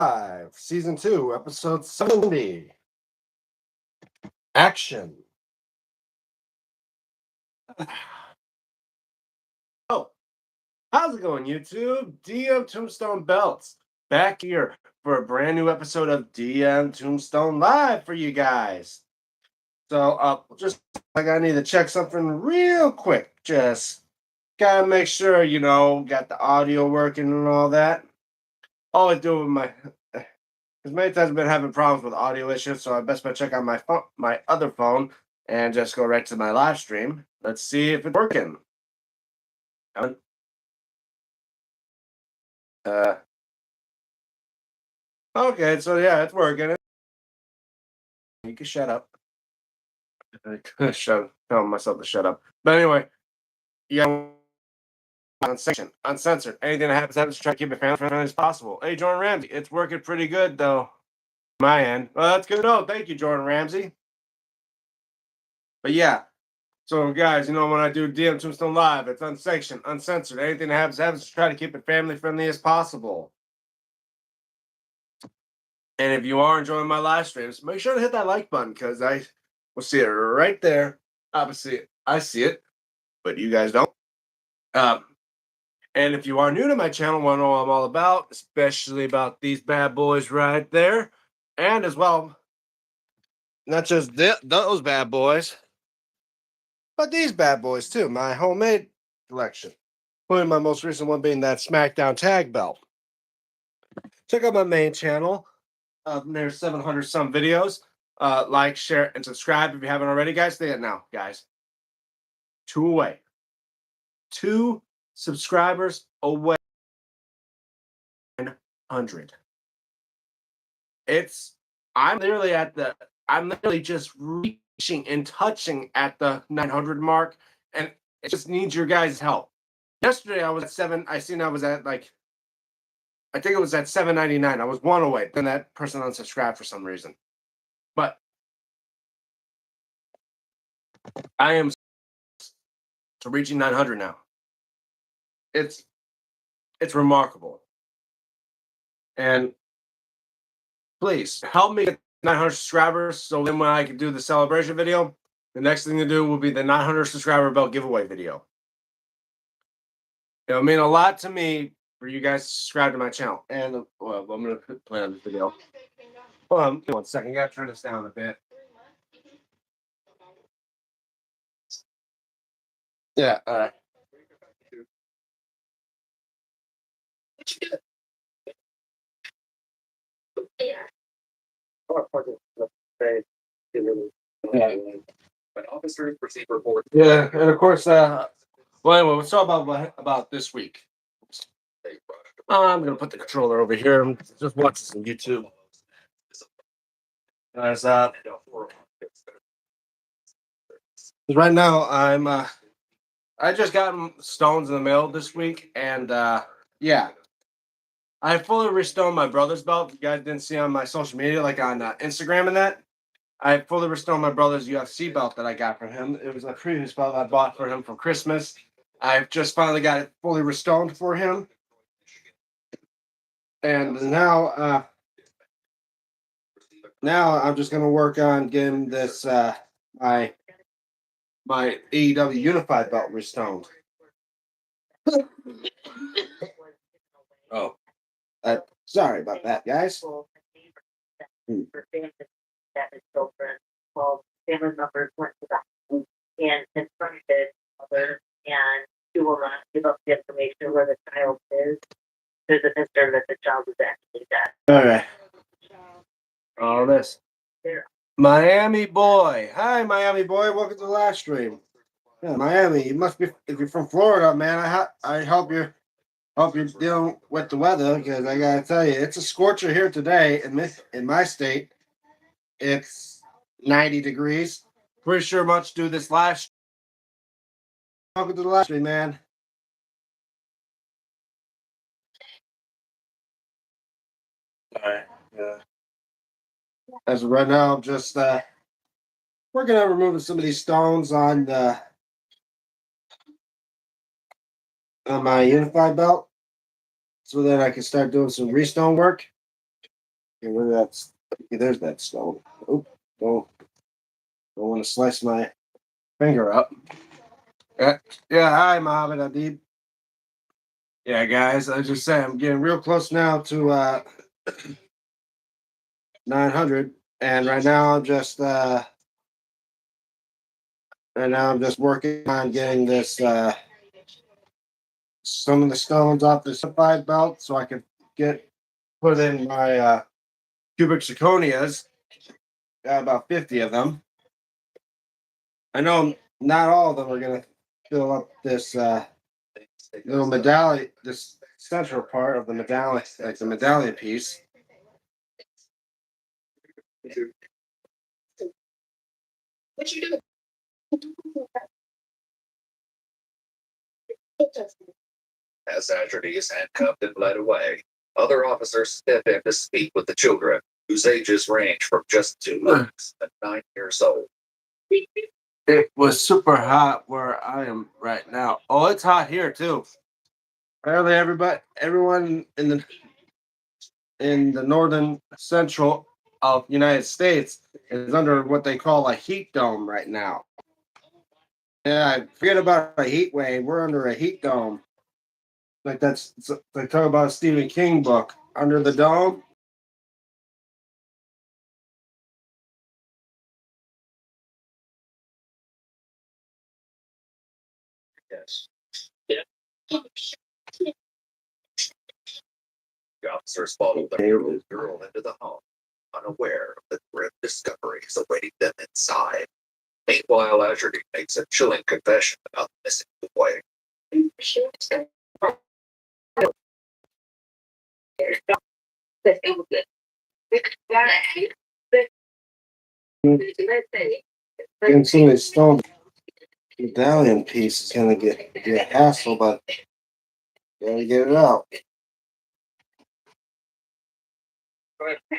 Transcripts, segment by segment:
5, Season 2, Episode 70. Action. Oh, how's it going, YouTube? DM Tombstone Belts back here for a brand new episode of DM Tombstone Live for you guys. So, just like I need to check something real quick. Just gotta make sure, got the audio working and all that. All I do with my because many times I've been having problems with audio issues, so I best bet check out my phone, my other phone, and just go right to my live stream. Let's see if it's working. Uh, okay, so yeah, it's working. You can shut up. Telling myself to shut up. But anyway, yeah, uncensored. Anything that happens, try to keep it family friendly as possible. Hey, Jordan Ramsey, it's working pretty good though. My end. Well, that's good to know. Thank you, Jordan Ramsey. But yeah, so guys, when I do DM Tombstone Live, it's unsanctioned, uncensored. Anything that happens, try to keep it family friendly as possible. And if you are enjoying my live streams, make sure to hit that like button because I will see it right there. Obviously, I see it, but you guys don't. Um, and if you are new to my channel, want to know what I'm all about, especially about these bad boys right there, and as well, not just those bad boys, but these bad boys too. My homemade collection. One of my most recent one being that SmackDown tag belt. Check out my main channel. There's 700 some videos. Like, share, and subscribe if you haven't already, guys. Stay it now, guys. 2 away. 2 subscribers away. 100. I'm literally just reaching and touching at the 900 mark, and it just needs your guys' help. Yesterday I was at 7. I was at I think it was at 799. I was 1 away. Then that person unsubscribed for some reason. But I am to reaching 900 now. It's remarkable. And please help me get 900 subscribers. So then when I can do the celebration video, the next thing to do will be the 900 subscriber belt giveaway video. It'll mean a lot to me for you guys to subscribe to my channel. And I'm going to play on this video. Hold on 1 second. I got to turn this down a bit. Yeah. Yeah, and of course, well, anyway, let's talk about this week. I'm gonna put the controller over here. I'm just watching some YouTube. Guys, right now I just got stones in the mail this week, and yeah, I fully restored my brother's belt. You guys didn't see on my social media, like on Instagram and that. I fully restored my brother's UFC belt that I got from him. It was a previous belt I bought for him for Christmas. I've just finally got it fully restored for him. And now I'm just gonna work on getting this my AEW Unified belt restored. Oh, sorry about that, guys. Family members went to the house and confronted mother, and she will not give up the information where the child is. There's a concern that the child is actually dead. All right. All this. Miami boy. Hi, Miami boy. Welcome to the live stream. Yeah, Miami. You must be, if you're from Florida, man. I hope you're dealing with the weather, because I gotta tell you, it's a scorcher here today in my state. It's 90 degrees. Pretty sure much do this last. Welcome to the live stream, man. All right. Yeah. As of right now, I'm just working on removing some of these stones on my unified belt, so that I can start doing some restone work. Get rid of that. There's that stone. Oop, don't want to slice my finger up. Yeah, yeah. Hi, Mohammed Adib. Yeah, guys. I just say I'm getting real close now to 900, and right now I'm just working on getting this some of the stones off the sulfide belt so I can get put in my cubic zirconias. Got about 50 of them. I know not all of them are gonna fill up this little medallion, this central part of the medallion, like the medallion piece. What you do? As Azurdy is handcuffed and led away, other officers step in to speak with the children, whose ages range from just 2 months and 9 years old. It was super hot where I am right now. Oh, it's hot here too. Apparently, everyone in the northern central of United States is under what they call a heat dome right now. Yeah, forget about a heat wave. We're under a heat dome. Like they talk about a Stephen King book, Under the Dome. Yes. Yeah. The officers follow the little girl into the home, unaware of the grim discoveries awaiting them inside. Meanwhile, Azurdy makes a chilling confession about the missing boy. Getting some of these stone medallion piece is gonna be a hassle, but gotta get it out.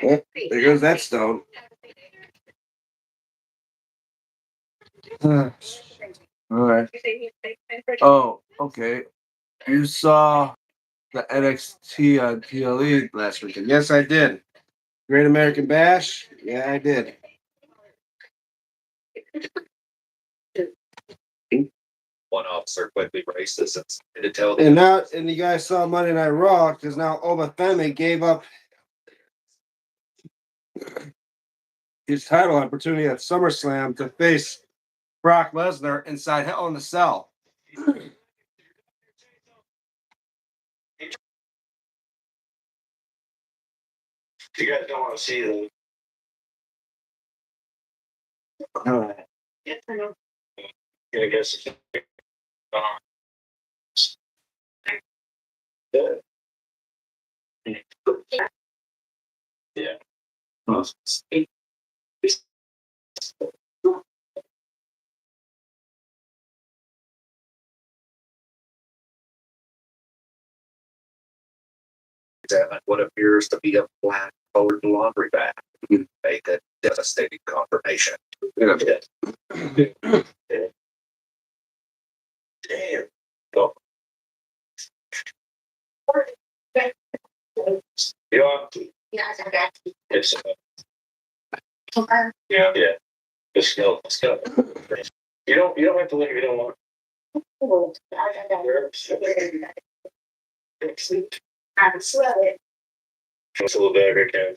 Yep, there goes that stone. All right. Oh, okay. You saw the NXT on PLE last weekend. Yes, I did. Great American Bash. Yeah, I did. One officer quickly races and to tell And now, and you guys saw Monday Night Raw because now Obafemi gave up his title opportunity at SummerSlam to face Brock Lesnar inside Hell in a Cell. You guys don't want to see them. All right. Yeah, I guess. Yeah. Examine what appears to be a black colored laundry bag. Make a devastating confirmation. Yeah. Damn. Go. Yeah. It's, yeah. Let's go. Let's go. You don't have to leave if you don't want. Just a little bit every time.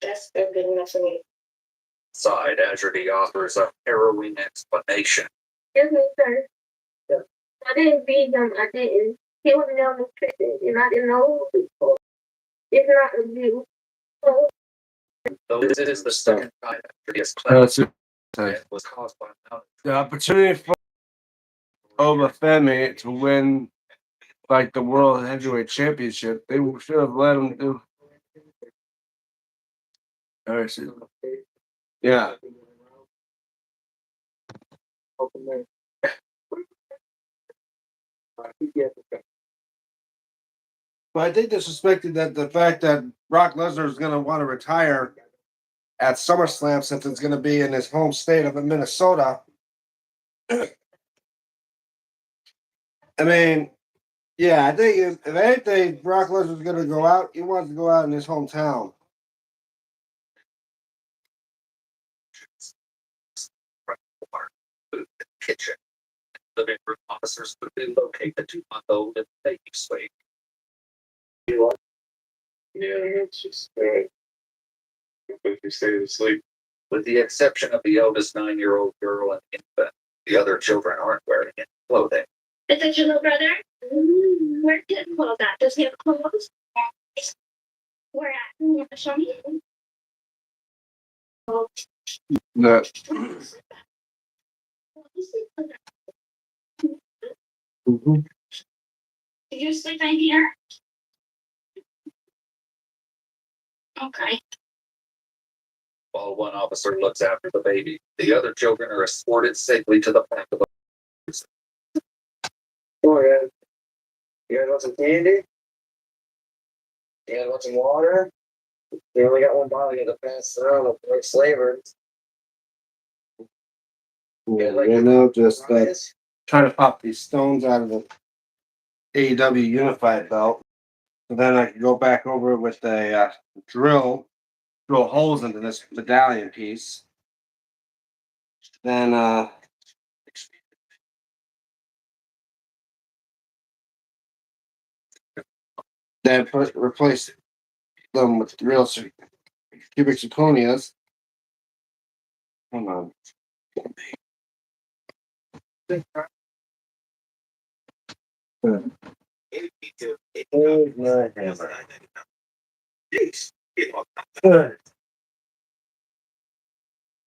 That's good enough for me. Side Azurdy offers a harrowing explanation. Excuse me, sir. I didn't beat him. I didn't. He was malnutrition, and I didn't know before. It's not abuse. So, Though this is the second time Azurdy has claimed it was caused by The opportunity for Obafemi to win like the World Heavyweight Championship, they should have let him do. All right, see. Yeah. But I think they suspected that the fact that Brock Lesnar is going to want to retire at SummerSlam since it's going to be in his home state of Minnesota. I mean, yeah, I think if anything, Brock Lesnar's going to go out. He wants to go out in his hometown. kitchen. Living room officers quickly locate the 2-month-old in the baby suite. Yeah, it's just completely stayed asleep. With the exception of the eldest 9-year-old girl and infant, the other children aren't wearing any clothing. Is that your little brother? Where did he clothes at? Does he have clothes? Where at? Can you show me? Oh, No. Mhm. did you sleep in here? Okay. While one officer looks after the baby, the other children are escorted safely to the back of the Oh, yeah. You guys want some candy? You guys want some water? You only got one bottle you have to pass around before it's flavored. Yeah, right now, just Fries? trying to pop these stones out of the AEW Unified belt. So then I can go back over with a drill holes into this medallion piece. Then replace them with real cubic zirconias. Hold on. Where's my hammer?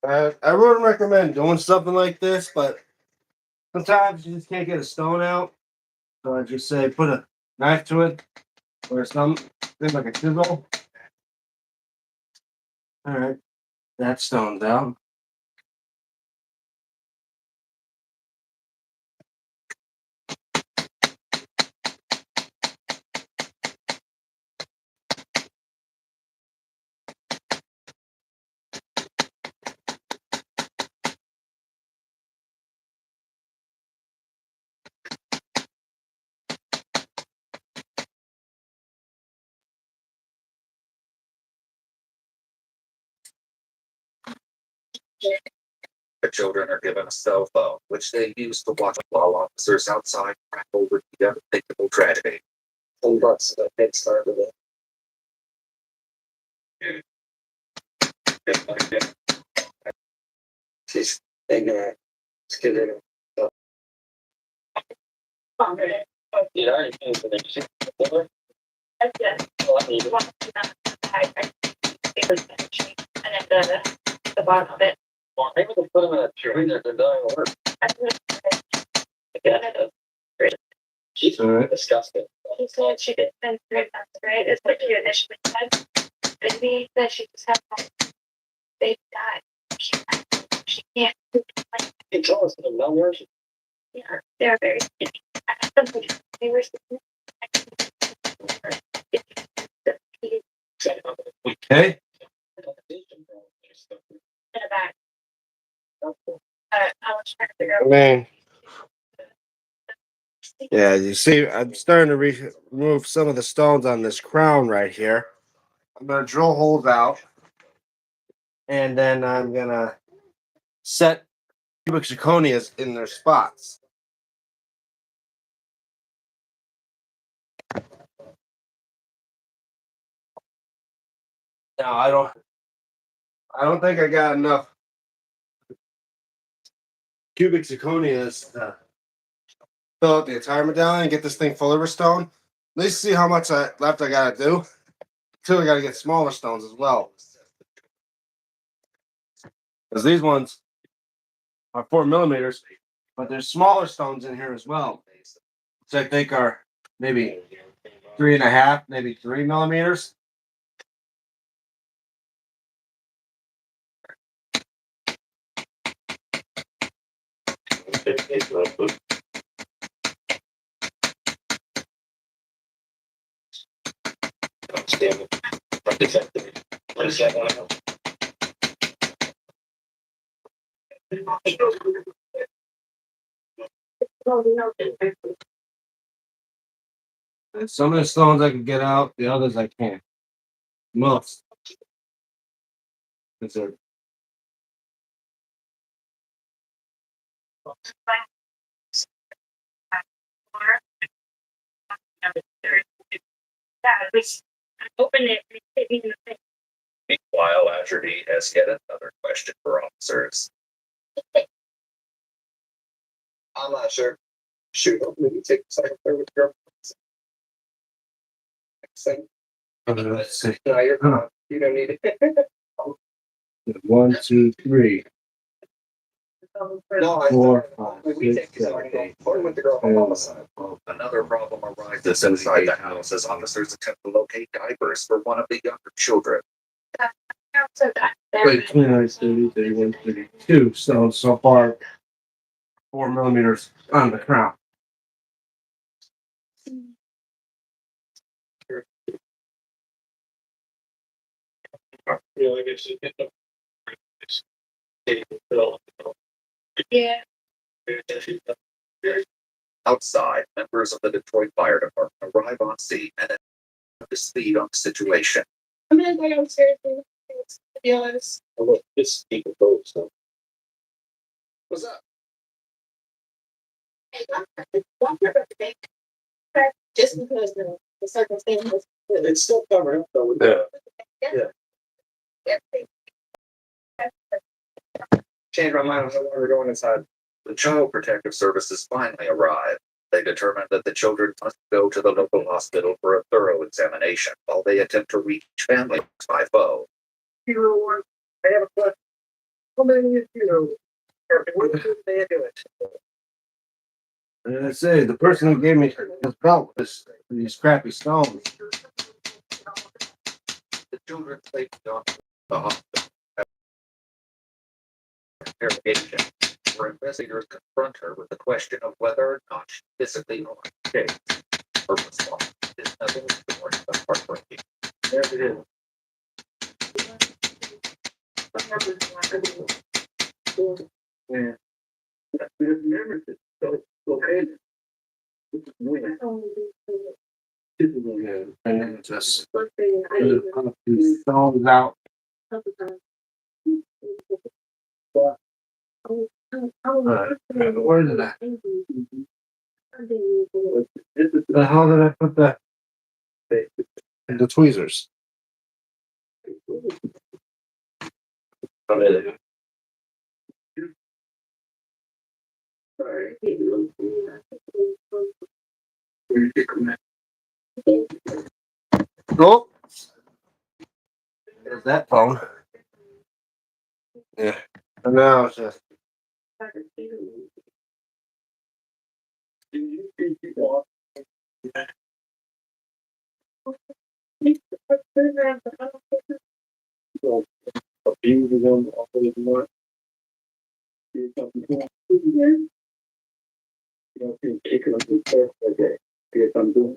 I wouldn't recommend doing something like this, but sometimes you just can't get a stone out. So I just say put a knife to it or something like a chisel. All right, that stone's out. The children are given a cell phone, which they use to watch while officers outside grapple with the unthinkable tragedy. Some bucks to head start with it. She's ignorant. It's good in it. Yeah, I think for the shit. And then the bottom of it. Well, maybe they'll put them in a tree that they're doing work. She's disgusting. She said she did spend 3 months, right? It's what you initially said. Maybe that she just had baby died. She can't. He told us the malnourished. Yeah, they're very skinny. They were skinny. Okay. In the back. I was trying to figure out. Man. Yeah, you see, I'm starting to remove some of the stones on this crown right here. I'm gonna drill holes out, and then I'm gonna set cubic zirconias in their spots. Now I don't think I got enough cubic zirconias to fill out the entire medallion and get this thing full of stone. At least see how much left I gotta do. Until I gotta get smaller stones as well. Because these ones are 4 mm, but there's smaller stones in here as well, which I think are maybe 3.5, maybe 3 mm. And some of the stones I can get out, the others I can't. Most. Because they're Open it. And hit me in the face. Meanwhile, Azurdy has yet another question for officers. I'm not sure. Shoot, maybe take a second there with your. Same. Let's see. No, you're fine. You don't need it. 1, 2, 3. No, I 4, we 5, take 6, it 7, 8. or with the girl on homicide. Another problem arises inside the house as officers attempt to locate diapers for one of the younger children. Wait, 29, 30, 31, 32 stones so far. 4 millimeters on the crown. Yeah. Outside, members of the Detroit Fire Department arrive on scene and up to speed on the situation. I'm gonna go downstairs and to be honest. Oh, look, this people vote, so. What's up? Just because the circumstances. It's still covered up though with the. Change my mind on where we're going inside. The Child Protective Services finally arrive. They determine that the children must go to the local hospital for a thorough examination while they attempt to reach families by phone. I have a question. How many years do you know? What do they do it? And I say the person who gave me this belt, these crappy stones. The children taken on the hospital interrogation, where investigators confront her with the question of whether or not she physically harmed kids. Her response is nothing more than heartbreaking. There it is. Yeah. We have never did. So, okay. And then just put these stones out. Where did I? The hell did I put the tweezers? Oh, there they go. Oh, there's that phone. Yeah, and now it's just. Abuse them, all of them, what? You know, kicking them to the okay. Get them doing.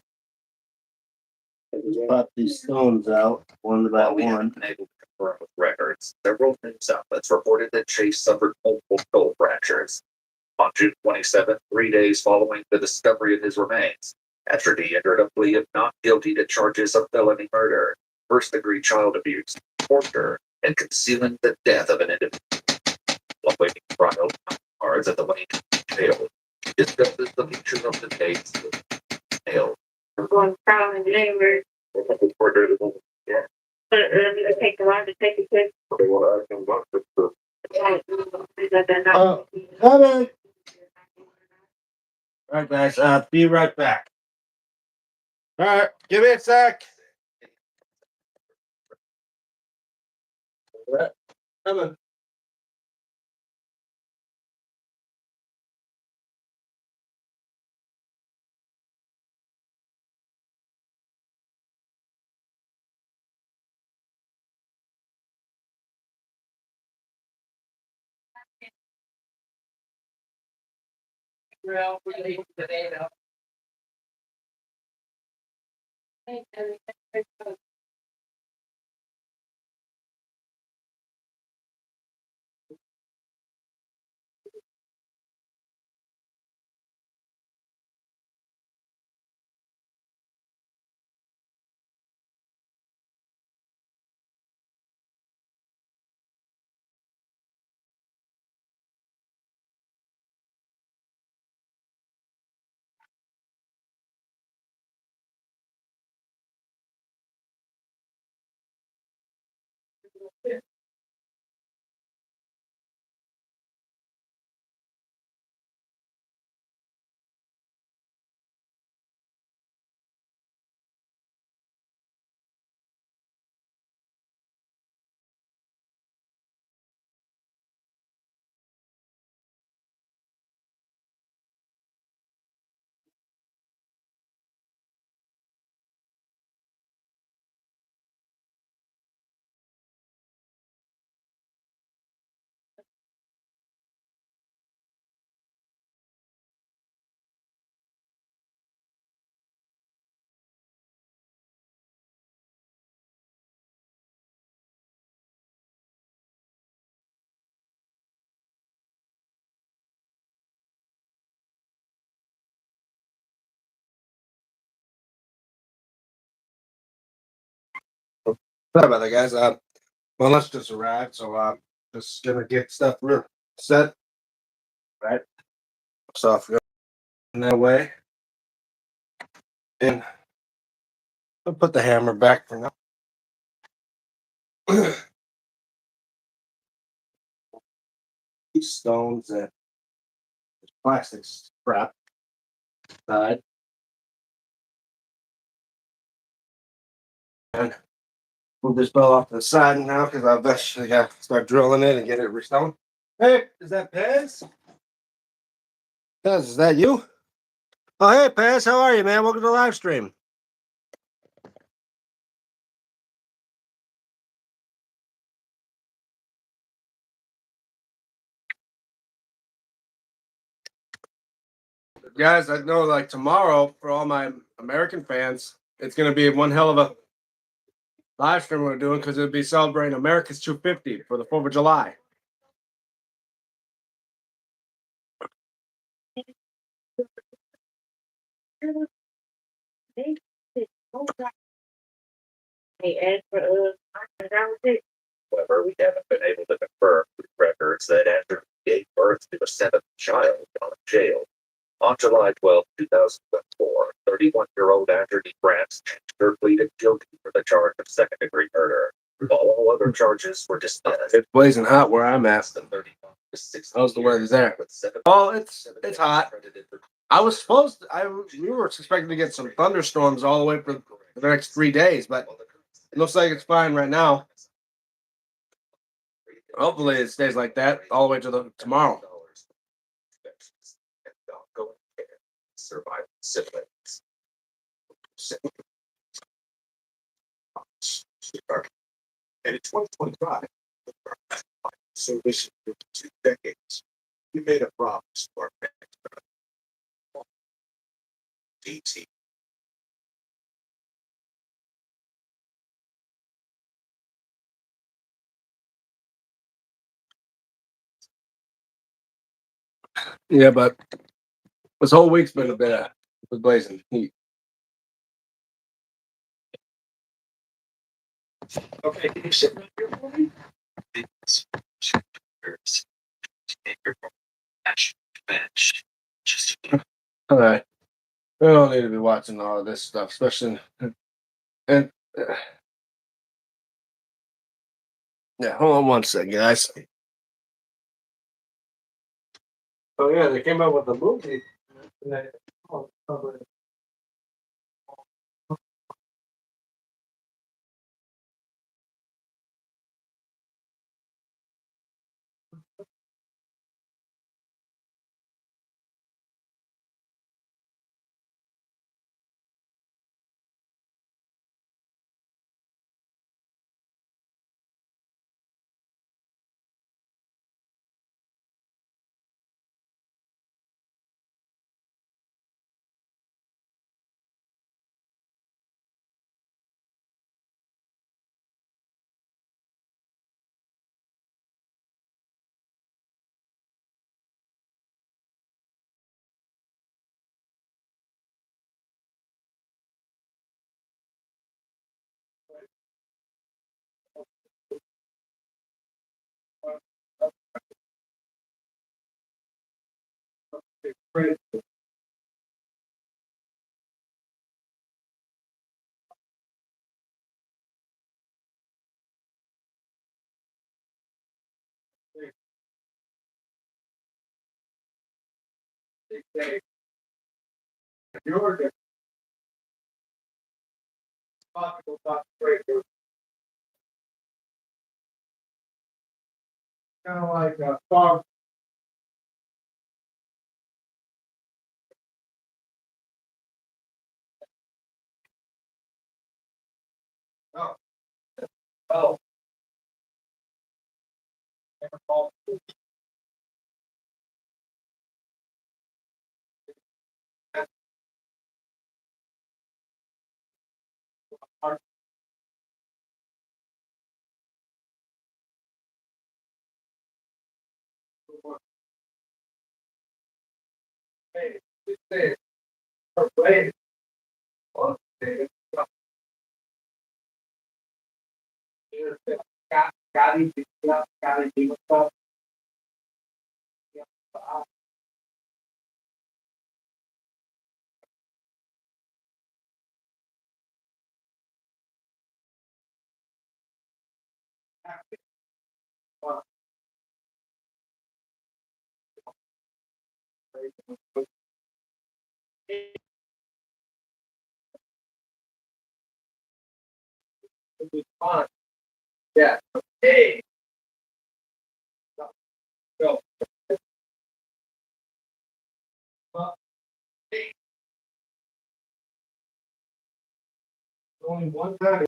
Pop these stones out one by While we one. haven't been able to confirm with records, several news outlets reported that Chase suffered multiple skull fractures. On June 27th, 3 days following the discovery of his remains, Azurdy entered a plea of not guilty to charges of felony murder, first-degree child abuse, torture, and concealing the death of an individual. While waiting trial cards at the Wayne jail, he discusses the future of the case with jail. I'm going to trial in January. Yeah. But it'll take a while to take a quick. They want to ask him about this. Coming. All right, guys. Be right back. All right, give me a sec. Coming. Well, we're leaving today though. Sorry about that, guys. My lunch just arrived, so just gonna get stuff real set. Right. So if you're in that way, and I'll put the hammer back for now. These stones and plastic scrap side. And move this bell off to the side now because I eventually got to start drilling it and get it restored. Hey, is that Pez? Pez, is that you? Oh, hey, Pez, how are you, man? Welcome to the live stream. Guys, I know like tomorrow for all my American fans, it's going to be one hell of a live stream we're doing because it'll be celebrating America's 250 for the 4th of July. They asked for that was it. However, we haven't been able to confirm through records that after he gave birth to a seventh child while in jail, on July 12, 2004, 31-year-old Anthony France pleaded guilty for the charge of second-degree murder. All other charges were dismissed. It's blazing hot where I'm at. How's the weather there? Oh, it's hot. We were expecting to get some thunderstorms all the way for the next 3 days, but it looks like it's fine right now. Hopefully it stays like that all the way to tomorrow. Surviving siblings. And in 2025, so this is 2 decades, we made a promise to our fans. DT. Yeah, but this whole week's been a bit of blazing heat. Okay, can you sit right here for me? Just All right. We don't need to be watching all of this stuff, especially and yeah, hold on one second, guys. Oh yeah, they came out with a movie. Georgia. Kind of like a farm. Oh. Oh. Hey, Yeah. Hey. Go. Only one time.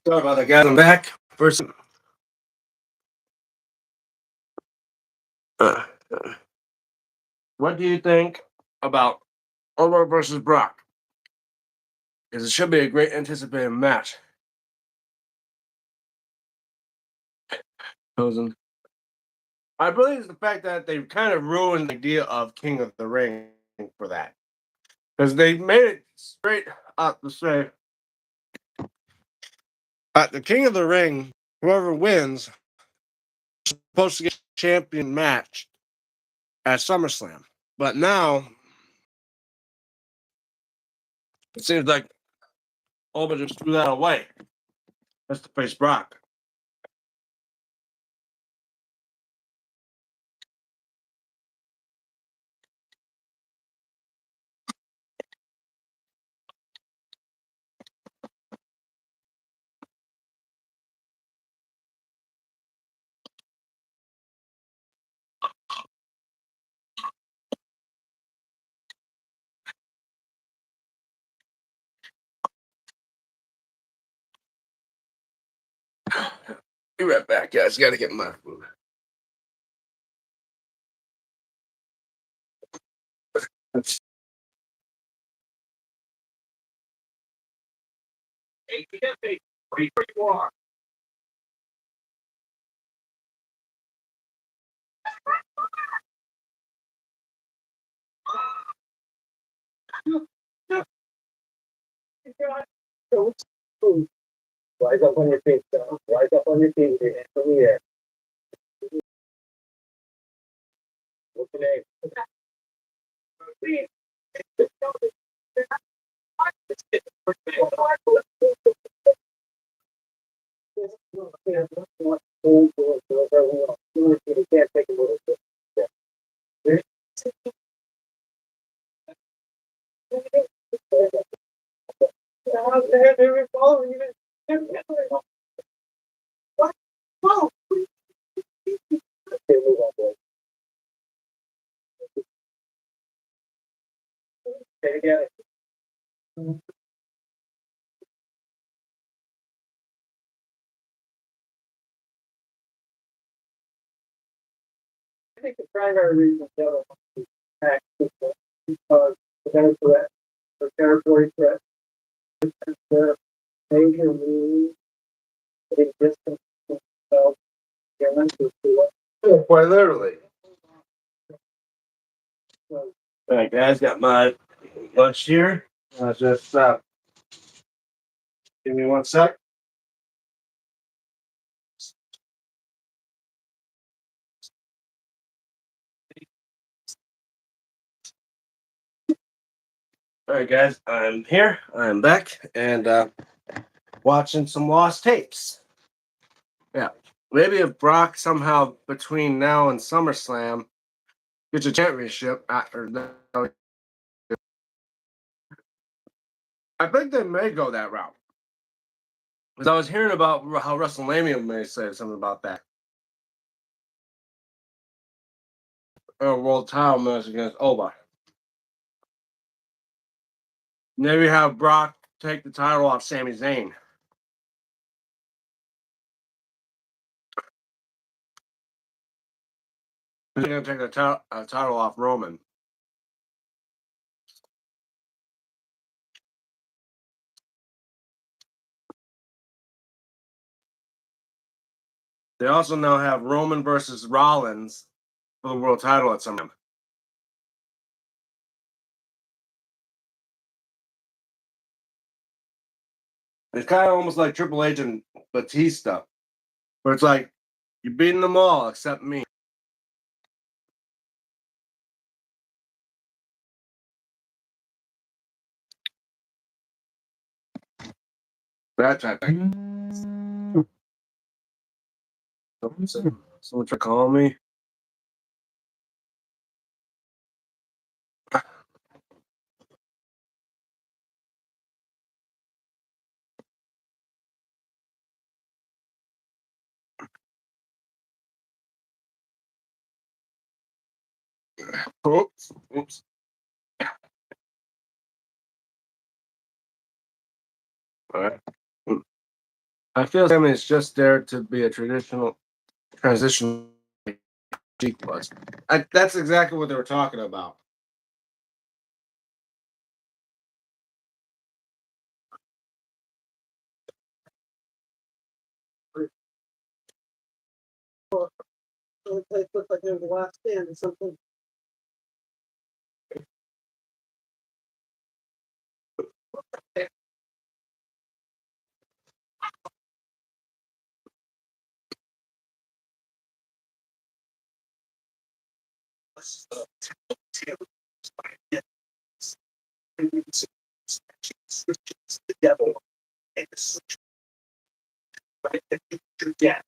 Sorry about that, guys. I'm back. First, uh, what do you think about Omar versus Brock? Because it should be a great anticipated match. Chosen. I believe it's the fact that they kind of ruined the idea of King of the Ring for that. Because they made it straight up to say at the King of the Ring, whoever wins is supposed to get a champion match at SummerSlam. But now it seems like Omar just threw that away. That's to face Brock. Be right back, guys. Got to get my food. Hey, where you are. Rise up on your feet, Tom. Rise up on your feet. Your hands in the air. What's your name? You can't take a little bit. Say it again. I think the primary reason the other one is attack people because the threat, the territory threat, the major means they distance themselves against the threat. Yeah, quite literally. So, All right, guys, got my lunch here. Just give me 1 sec. All right, guys, I'm here. I'm back and watching some lost tapes. Yeah, maybe if Brock somehow between now and SummerSlam gets a championship, I think they may go that route. Because I was hearing about how WrestleMania may say something about that. World title match against Oba. Maybe have Brock take the title off Sami Zayn. He's going to take the title off Roman. They also now have Roman versus Rollins for the world title at some time. It's kind of almost like Triple H and Batista, where it's like you're beating them all except me. That type of thing. Someone try calling me. Oops. Oops. All right. I feel Sammy is just there to be a traditional transition. Cheek was. That's exactly what they were talking about. the place looked like it was the last stand or something. The devil and the switch. Right, the future death.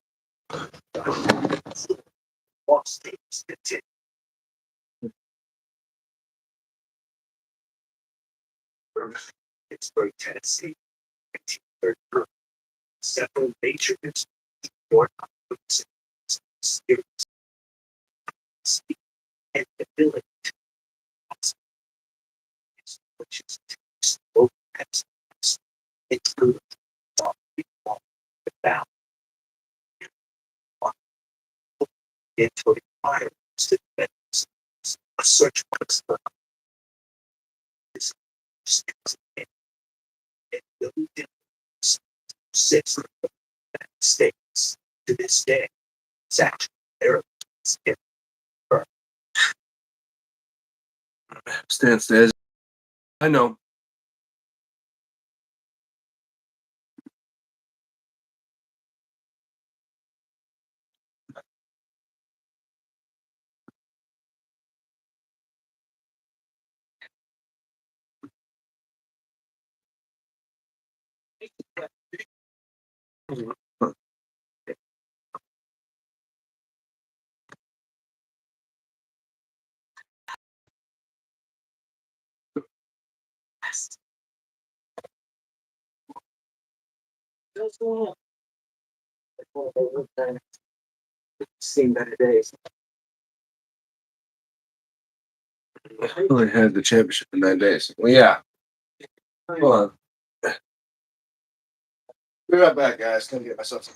Lost tapes continue. Pittsburgh, Tennessee, 1933. Several major sport series and the village which is slow include the battle into the fire to a search was for this and building 6 states to this day. It's actually there. Stan says, I know. What's going on? Like one of those times. Seen better days. I only had the championship in 9 days. Well, yeah. Hold on. Be right back, guys. Gonna get myself some.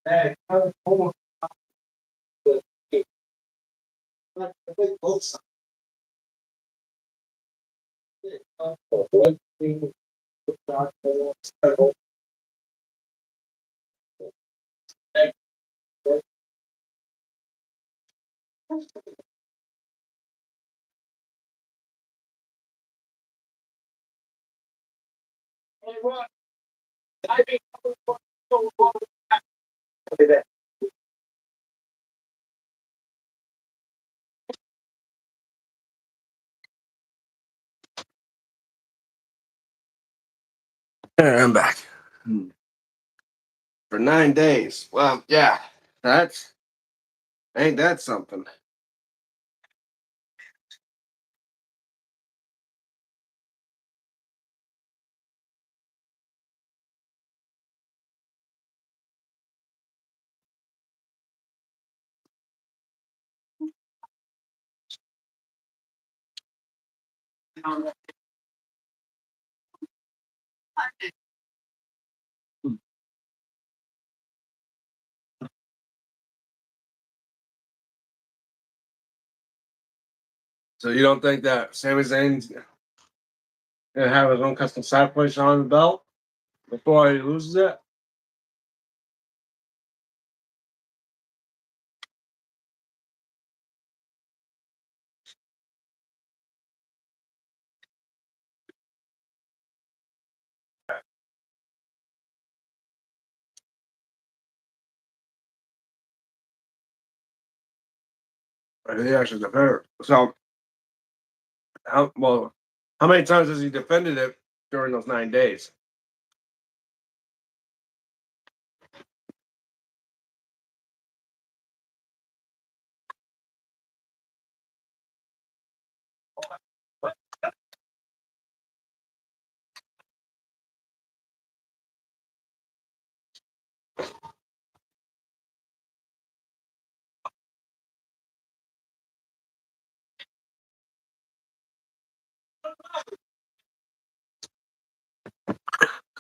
Hey, hold on. I'll be back. There, I'm back. For 9 days. Well, yeah. That's ain't that something? So you don't think that Sami Zayn's gonna have his own custom side place on the belt before he loses it? Or he actually defended it. So how many times has he defended it during those 9 days?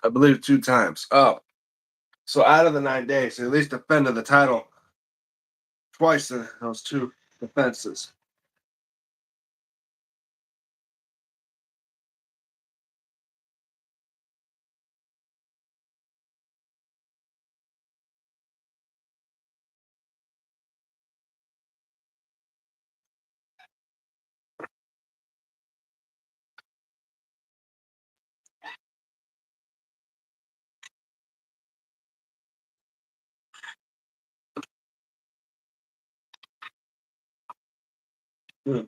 I believe 2 times. Oh, so out of the 9 days, he at least defended the title twice in those two defenses. Hmm.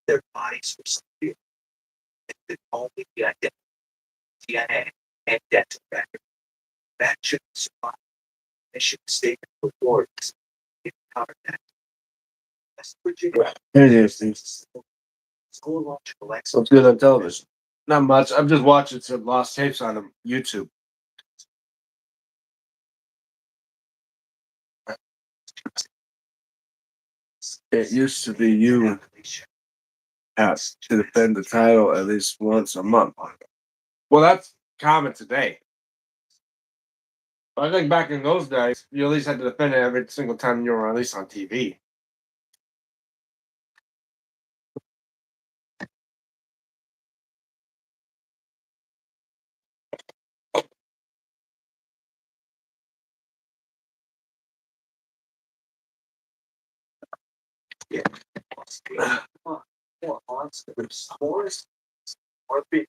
Their bodies were still that only the identity, DNA, and dental record. That should survive. Mission statement rewards in contact. West Virginia. Here it is, dude. School launch collects What's good on television? Not much. I'm just watching some lost tapes on YouTube. It used to be you have to defend the title at least once a month. Well, that's common today. But I think back in those days, you at least had to defend it every single time you were released on TV. More monsters, horse, or big.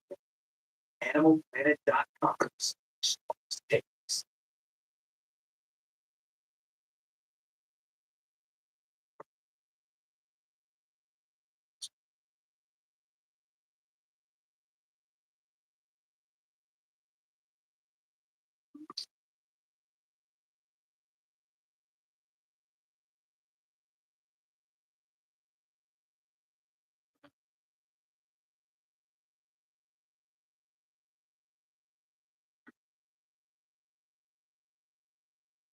AnimalPlanet.com.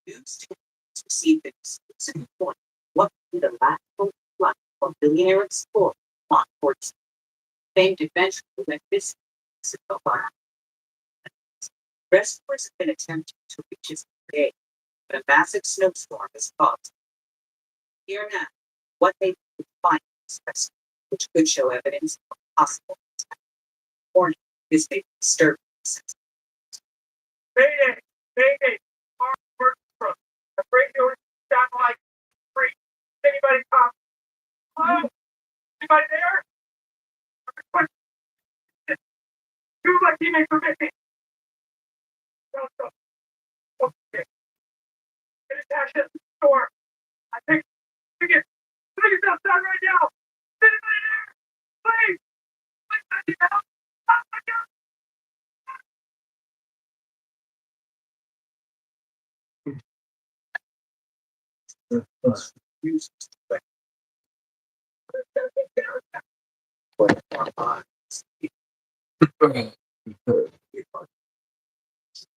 News received a specific point. What would be the last flight of billionaire explorer on board famed adventure went missing in Mexico. Rescuers have been attempting to reach his grave, but a massive snowstorm has caused. Here now, what they could find is rescue, which could show evidence of possible attack. Warning, this may disturb the Mayday! Mayday! Our work truck. The radio is satellite free. Anybody come? Hello? Anybody there? Who like you may permit me? Okay. It is actually at the store. I think tickets outside right now. Is anybody there? Please! Please let me know. Oh my God!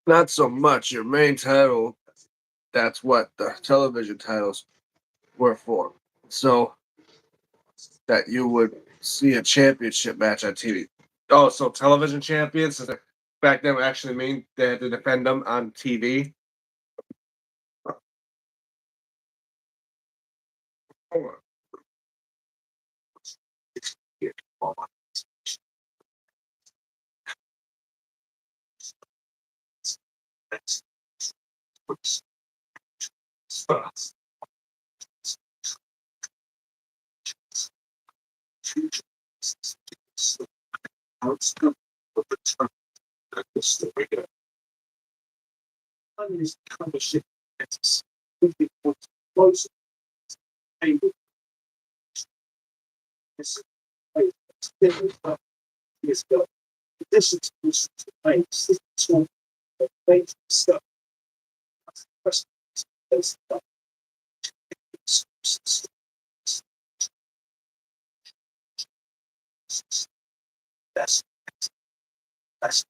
Not so much your main title. That's what the television titles were for. So that you would see a championship match on TV. Oh, so television champions? So back then actually mean they had to defend them on TV. Outcome of the time that the story got. Communist accomplishing Texas. Moving towards close. And this is the additions to the system of place stuff. That's that's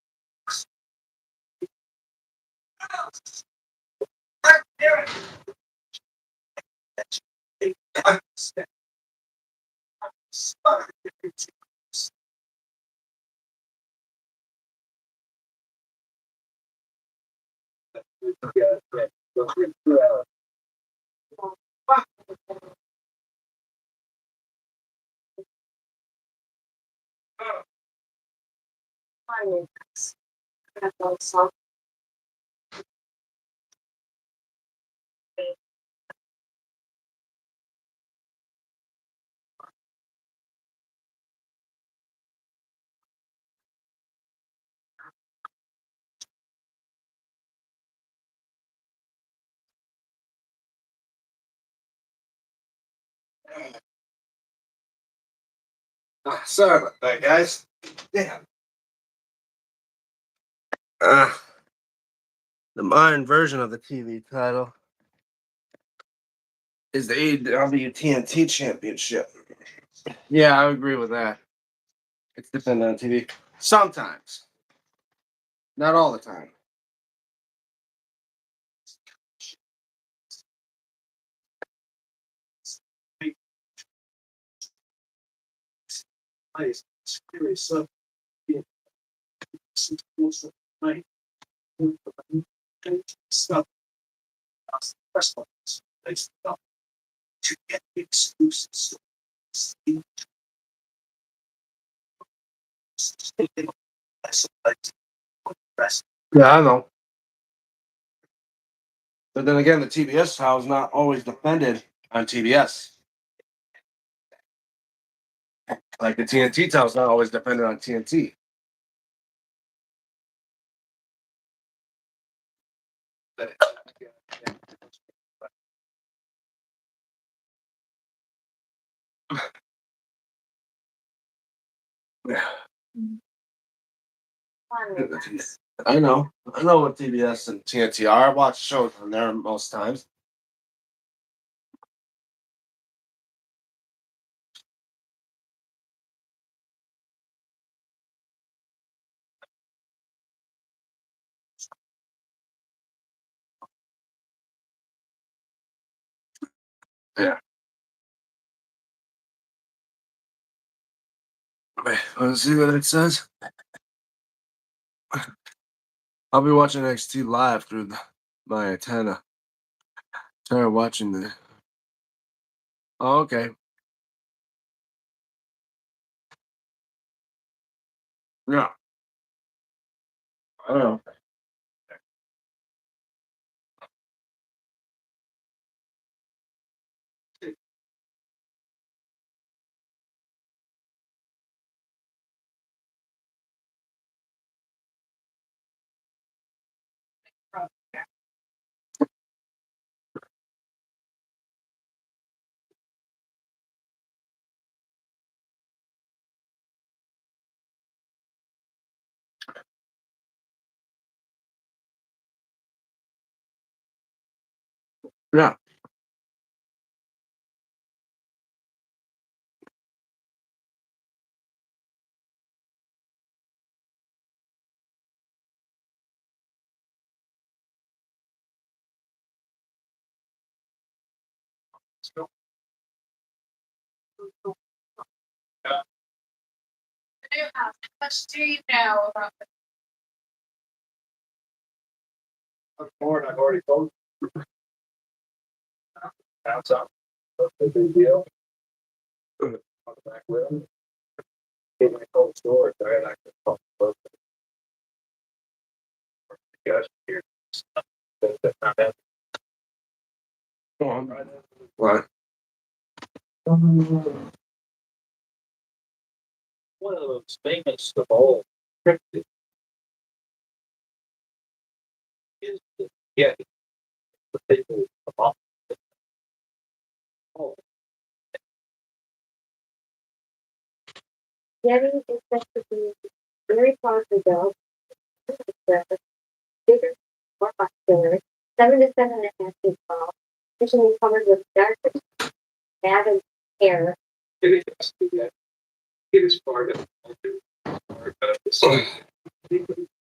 Sorry about that, guys. Yeah. The modern version of the TV title is the AWTNT championship. Yeah, I agree with that. It's dependent on TV. Sometimes. Not all the time. Nice, scary stuff. Yeah. Night. Stuff. Press buttons. Nice stuff. To get exclusive Yeah, I know. But then again, the TBS tile is not always dependent on TBS. Like the TNT tile is not always dependent on TNT. I know. I know what TBS and TNT are. I watch shows on there most times. Yeah. Wait, let's see what it says. I'll be watching NXT live through my antenna. Try watching the. Oh, okay. Yeah. I don't know. Yeah. Much do you know about More, I've already told you. That's up. No big deal. On the back wheel. In my cold storage, I had actually talked about it. You guys here. That's not bad. Go on. What? One of those famous of all cryptids is the Yeti. The people about oh, Yeti is said to be very powerful dog, bigger, more muscular, 7 to 7.5 feet tall, usually covered with dark, matted hair. it is part of the song.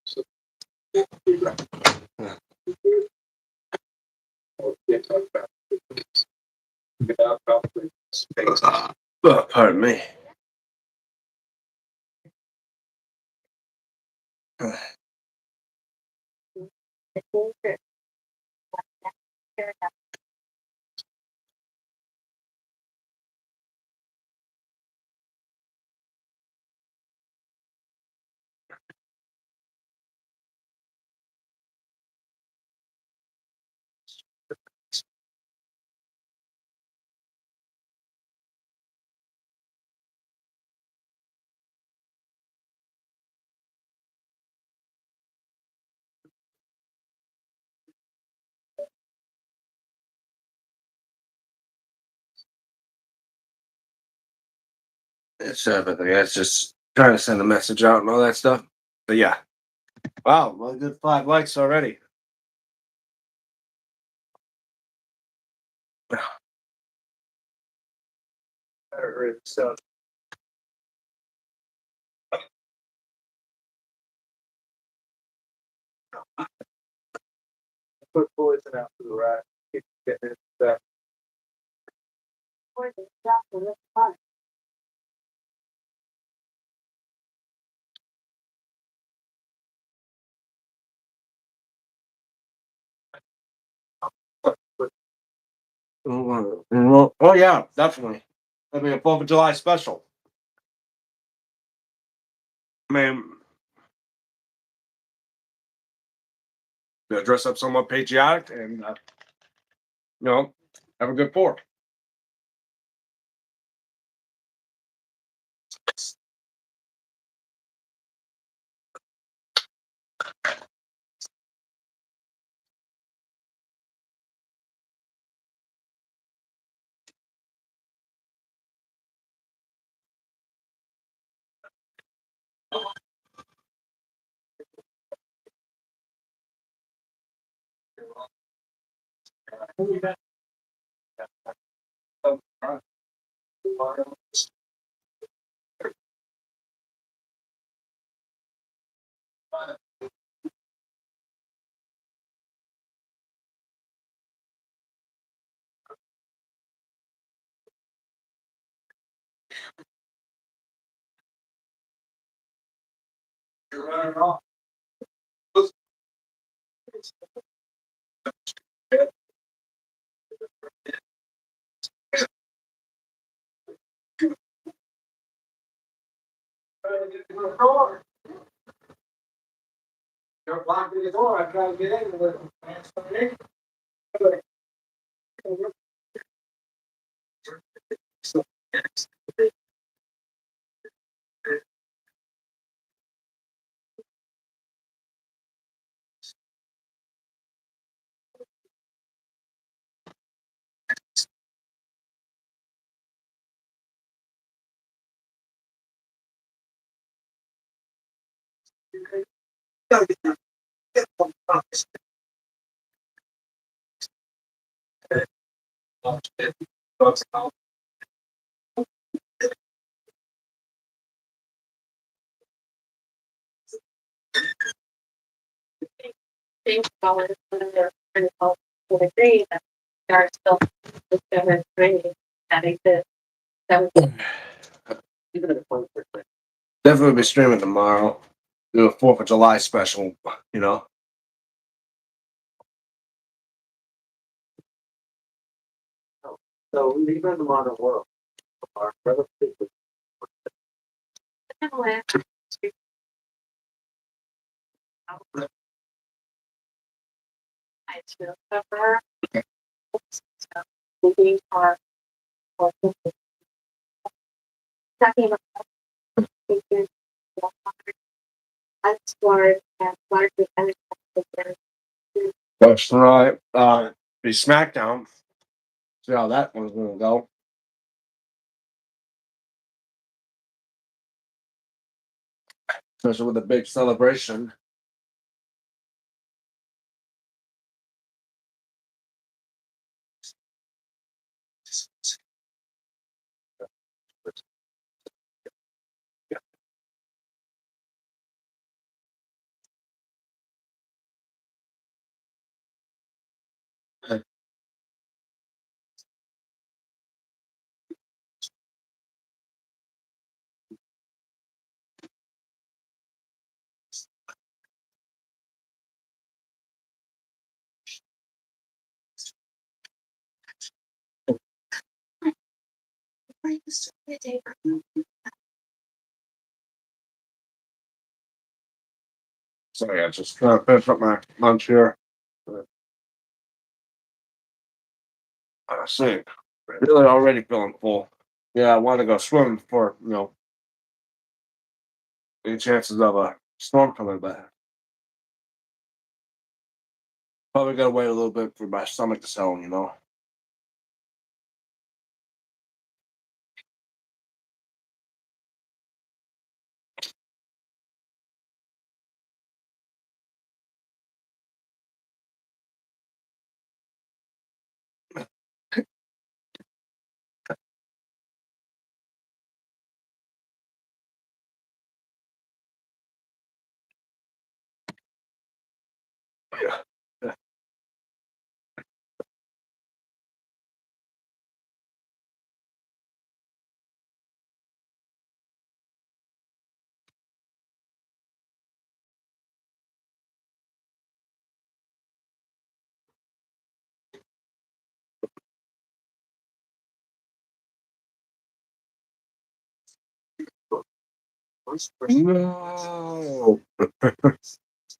So, can't talk about it without probably space. Oh, pardon me. The danger It's everything. It's just trying to send a message out and all that stuff. But yeah. Wow, well, good 5 likes already. Water and stuff. Put poison out to the rat. Keep getting it stuff. Poison doctor, that's fine. Oh yeah, definitely. That'd be a 4th of July special. I mean, dress up somewhat patriotic and have a good 4th. You're blocking the door. I tried to get in with it. Think about it when they're trying to help with a day that there are still discovered training that exists. That was Even at a point for Definitely be streaming tomorrow. Do a 4th of July special. so we live in the modern world. Our brother people similar. I still cover. Moving our talking about figures, explored and largely understood. That's right. Be SmackDown. See how that one's gonna go. Especially with a big celebration. So yeah, just trying to finish up my lunch here. I see. Really already feeling full. Yeah, I want to go swim for any chances of a storm coming back. Probably gotta wait a little bit for my stomach to settle. First person No.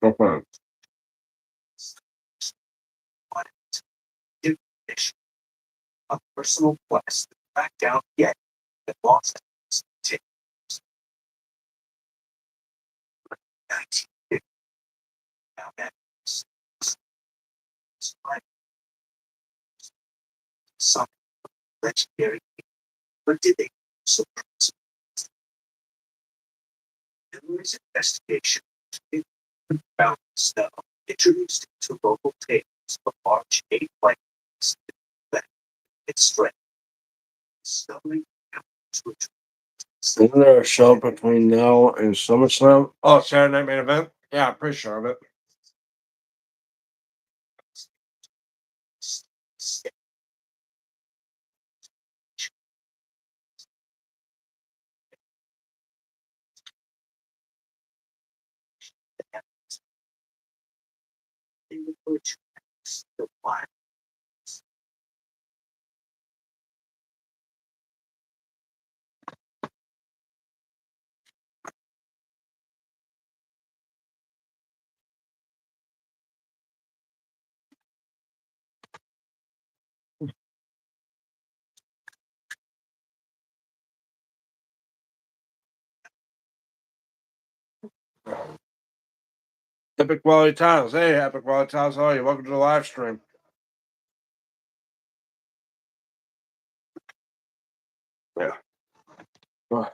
No fun. definition of personal quest back down yet that lost it. 1950. Now that's like some legendary, but did they surprise? Miller's investigation found snow introduced into local tales of March 8 lightnings that its strength. Snowing which Isn't there a show between now and SummerSlam? Oh, Saturday Night Main Event? Yeah, I'm pretty sure of it. they refer to as the wild. Epic Quality Tiles. Hey, Epic Quality Tiles. How are you? Welcome to the live stream. Yeah. Well,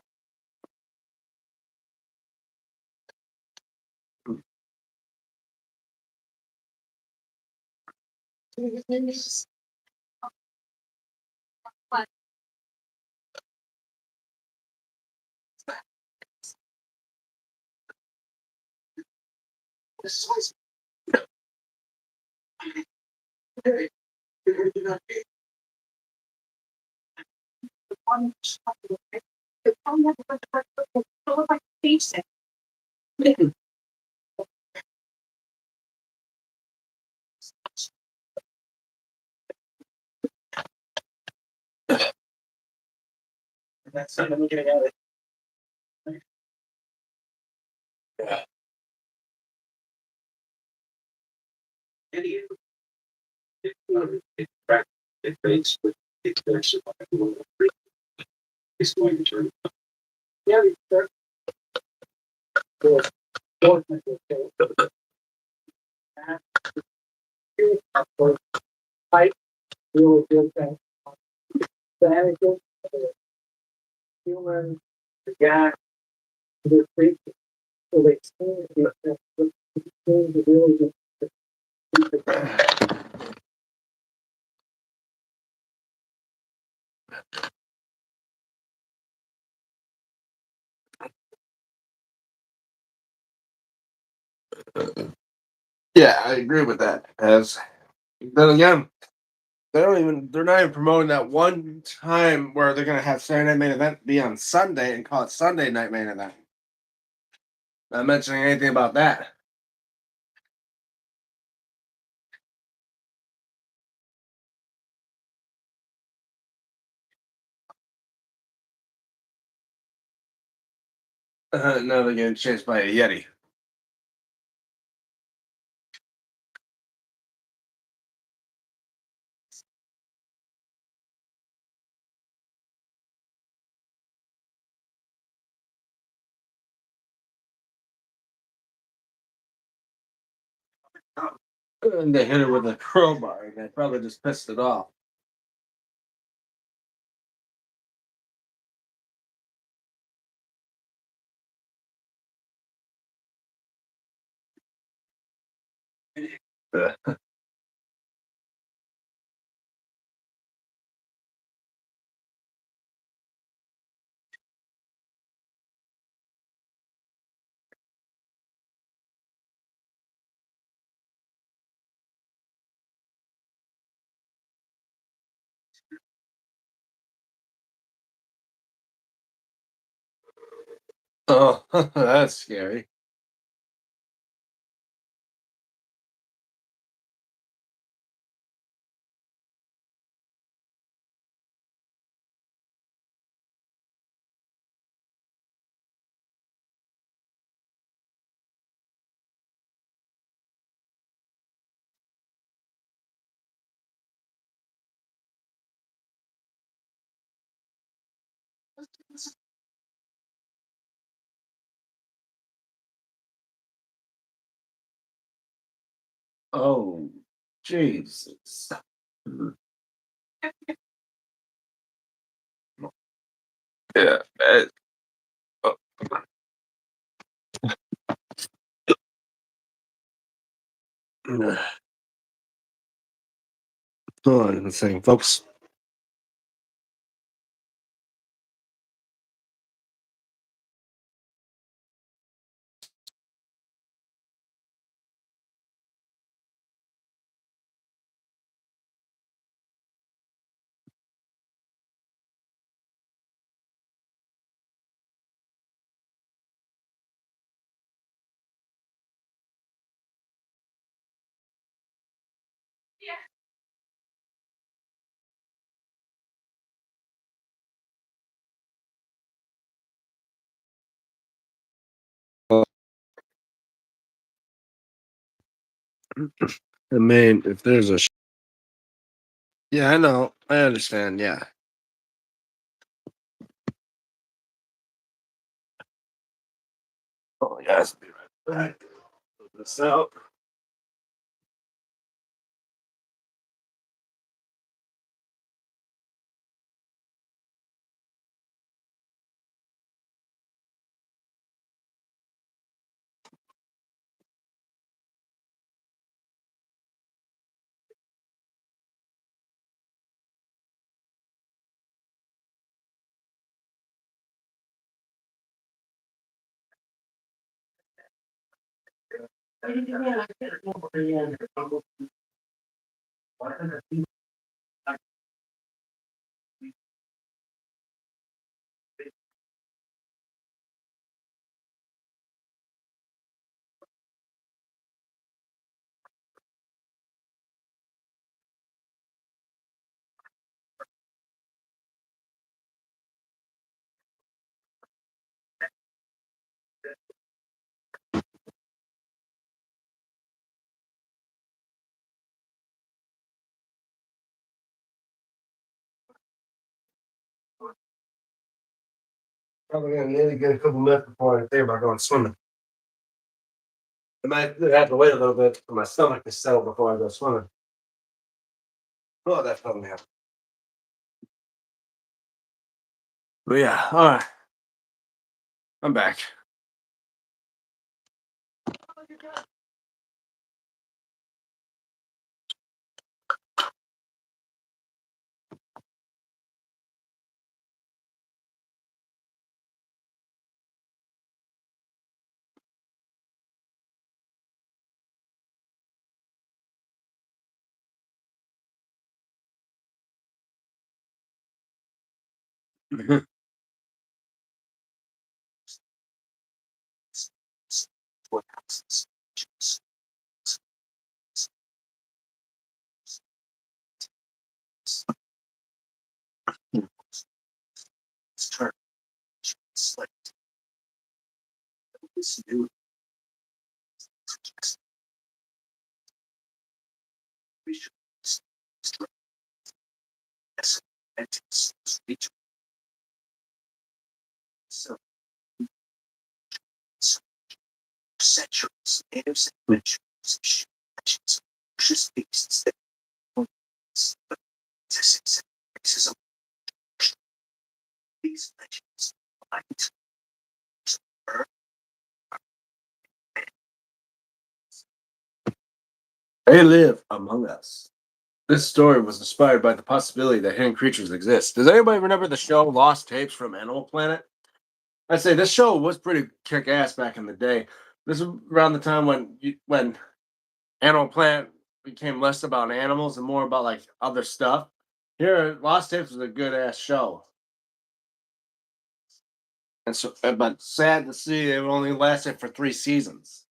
This was very, very good. The one shot the one that was so like facing. That's something I'm getting out of it. yeah. Idiot. It cracked. It fades with it finishes like a little freak. It's going to turn. Yeah, we start. Cool. Cool. Cool. Height, really good thing. The animals, human, the guy, the creature. So they seem to really Yeah, I agree with that. As then again, they're not even promoting that one time where they're gonna have Saturday Night Main Event be on Sunday and call it Sunday Night Main Event. Not mentioning anything about that. Now they're getting chased by a Yeti. And they hit it with a crowbar, and they probably just pissed it off. Oh, that's scary. Oh, Jesus. Yeah. Oh, hold on a second, folks. I mean, if there's a. Yeah, I know. I understand. Yeah. Oh, yes. Be right back. Put this out. Probably gonna need to get a couple minutes before I think about going swimming. I might have to wait a little bit for my stomach to settle before I go swimming. Oh, that's probably happen. But yeah, all right. I'm back. What houses? Start select this new region. Yes, and it's region. So centuries, natives and mentions, precious beasts that existence racism. These legends light earth They live among us. This story was inspired by the possibility that hidden creatures exist. Does anybody remember the show Lost Tapes from Animal Planet? I'd say this show was pretty kick ass back in the day. This was around the time when Animal Planet became less about animals and more about like other stuff. Here, Lost Tapes was a good ass show. And so, but sad to see it only lasted for 3 seasons.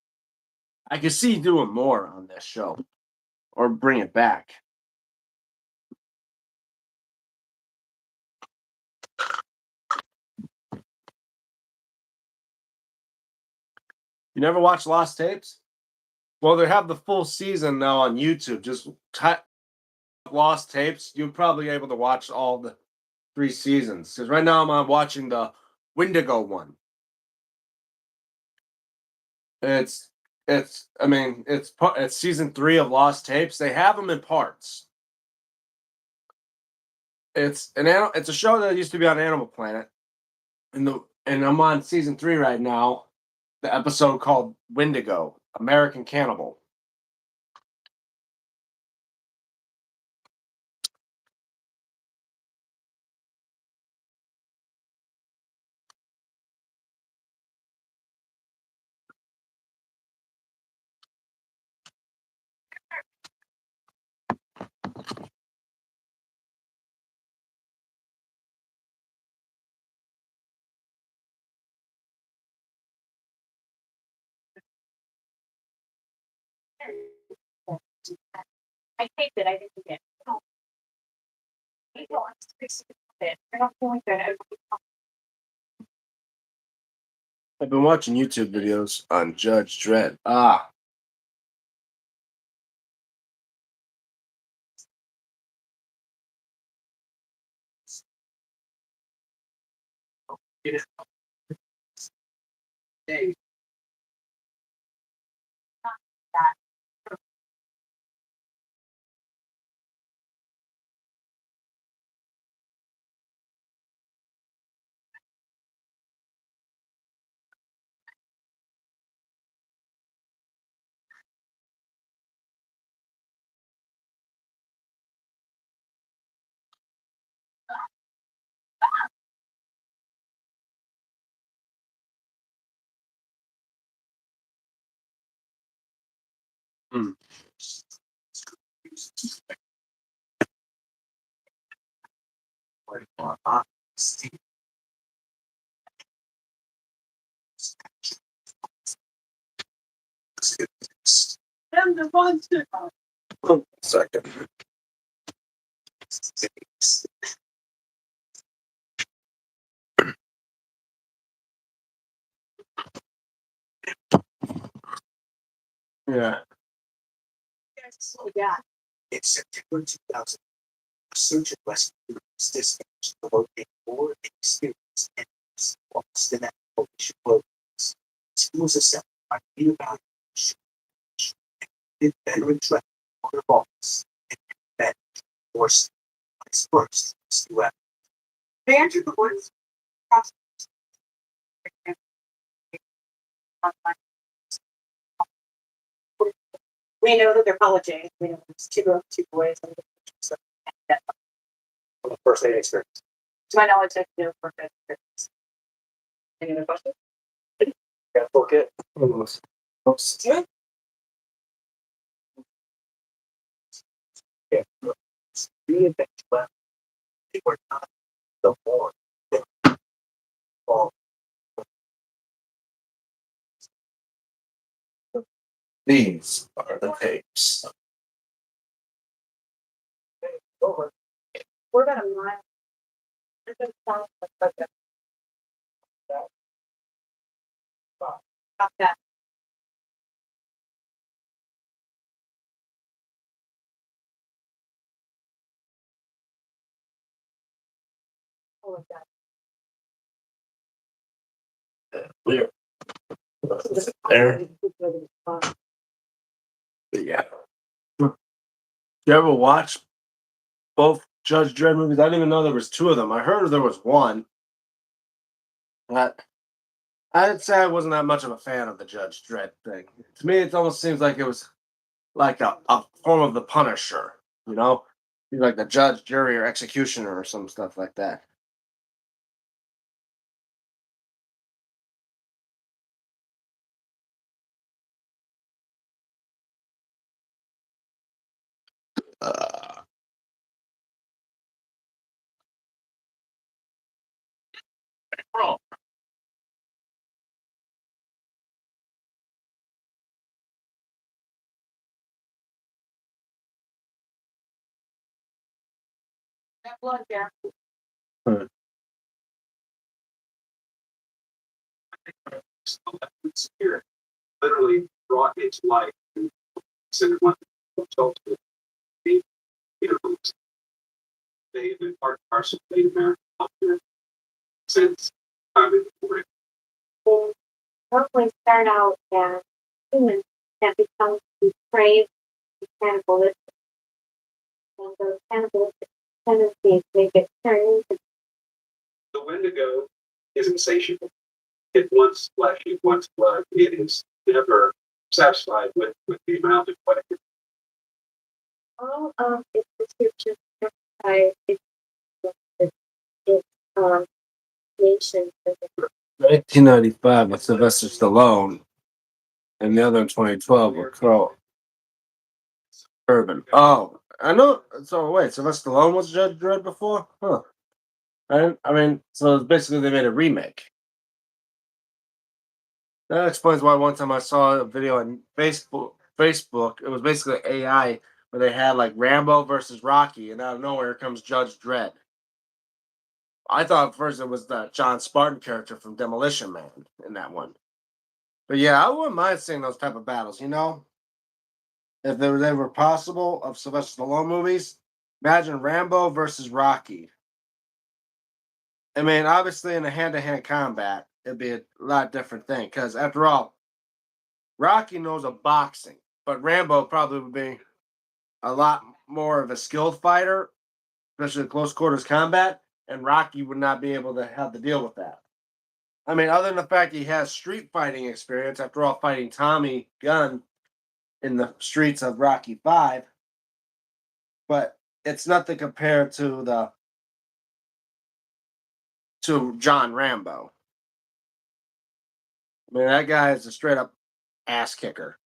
I could see doing more on this show or bring it back. You never watched Lost Tapes? Well, they have the full season now on YouTube. Just type Lost Tapes. You'll probably be able to watch all the 3 seasons. Because right now I'm watching the Wendigo one. It's I mean it's season 3 of Lost Tapes. They have them in parts. It's a show that used to be on Animal Planet, and I'm on season 3 right now. The episode called Wendigo, American Cannibal. I think that I didn't get. No. I don't want to fix it. I don't feel like that. I've been watching YouTube videos on Judge Dredd. Ah, Hey, hmm. Second. Yeah. Yeah. In September 2000, a search of West Virginia's dispatched to locate more experienced enemies lost in that Polish wilderness. He was assembled by the evaluation and veteran track motor balls and veteran force his first rescue effort. They entered the woods. We know that they're polychain. We know there's two boys. And so, yeah. From the first aid experience. To my knowledge, I know for good. Any other questions? Got a full kit. Oops. Yeah. The adventure left. They were not the more all These are the tapes. over. We're about a mile. There's a sound like that. Stop that. All of that. There. There. But yeah. You ever watch both Judge Dredd movies? I didn't even know there was 2 of them. I heard there was one. But I'd say I wasn't that much of a fan of the Judge Dredd thing. To me, it almost seems like it was like a form of the Punisher, you know? He's like the judge, jury, or executioner or some stuff like that. Uh, That blood, yeah. Spirit literally brought its life to consider one themselves to be heroes. They have been part of our Native American culture since time immemorial. Hopefully start out as humans that become depraved and cannibalistic. And those cannibalistic tendencies make it turn into The Wendigo is insatiable. It wants flesh, it wants blood. It is never satisfied with the amount of what it all of its descriptions by its nation. 1995 with Sylvester Stallone, and the other in 2012 with Carl Urban. Oh, I know. So wait, Sylvester Stallone was Judge Dredd before? Huh. I mean, so basically they made a remake. That explains why one time I saw a video on Facebook, it was basically AI where they had like Rambo versus Rocky, and out of nowhere comes Judge Dredd. I thought at first it was the John Spartan character from Demolition Man in that one. But yeah, I wouldn't mind seeing those type of battles, you know? If they were ever possible of Sylvester Stallone movies, imagine Rambo versus Rocky. I mean, obviously in a hand-to-hand combat, it'd be a lot different thing. Because after all, Rocky knows of boxing, but Rambo probably would be a lot more of a skilled fighter, especially in close quarters combat, and Rocky would not be able to have to deal with that. I mean, other than the fact he has street fighting experience, after all, fighting Tommy Gunn in the streets of Rocky 5, but it's nothing compared to John Rambo. I mean, that guy is a straight up ass kicker.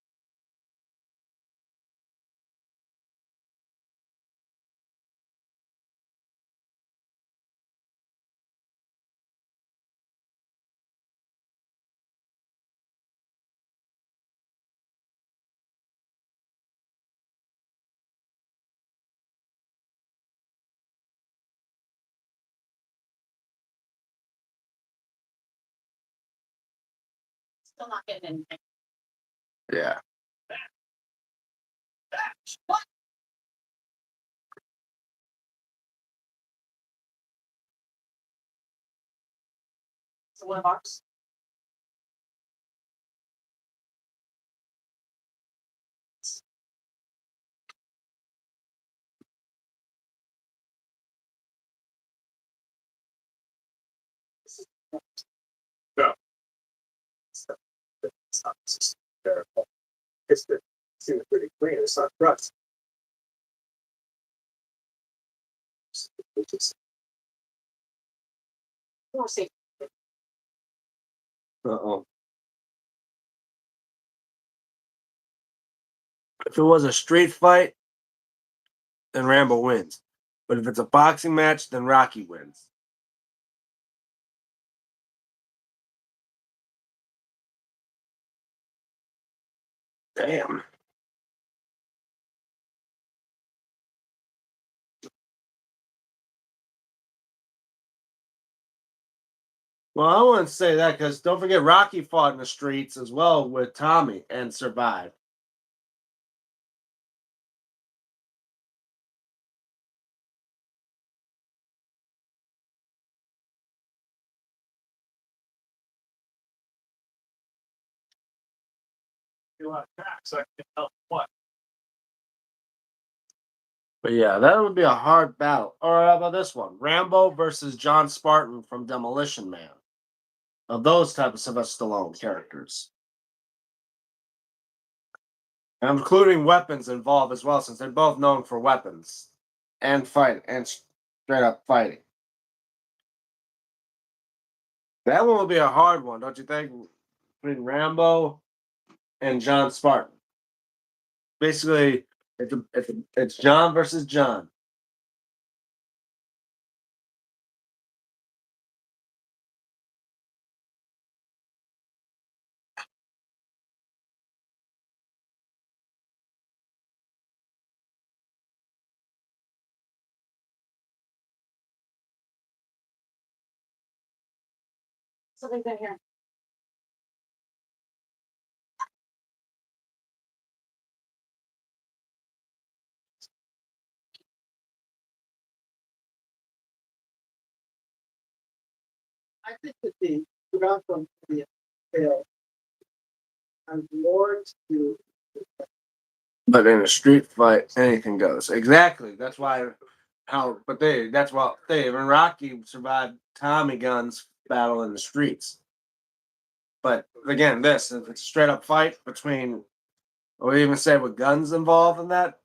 Still not getting anything. Yeah. What? So one of ours. No. It's not just terrible. It's the seems pretty clean. It's not rust. We'll see. Uh-oh. If it was a street fight, then Rambo wins. But if it's a boxing match, then Rocky wins. Damn. Well, I wouldn't say that because don't forget Rocky fought in the streets as well with Tommy and survived. A lot of facts. I can tell what. But yeah, that would be a hard battle. Or how about this one? Rambo versus John Spartan from Demolition Man. Of those type of Sylvester Stallone characters. And including weapons involved as well, since they're both known for weapons and fight and straight up fighting. That one would be a hard one, don't you think? Between Rambo and John Spartan. Basically, it's John versus John. Something's in here. I think that the ground from the fail has more to But in a street fight, anything goes. Exactly. That's why that's why Dave and Rocky survived Tommy Gunn's battle in the streets. But again, if it's a straight up fight between, or even say with guns involved in that,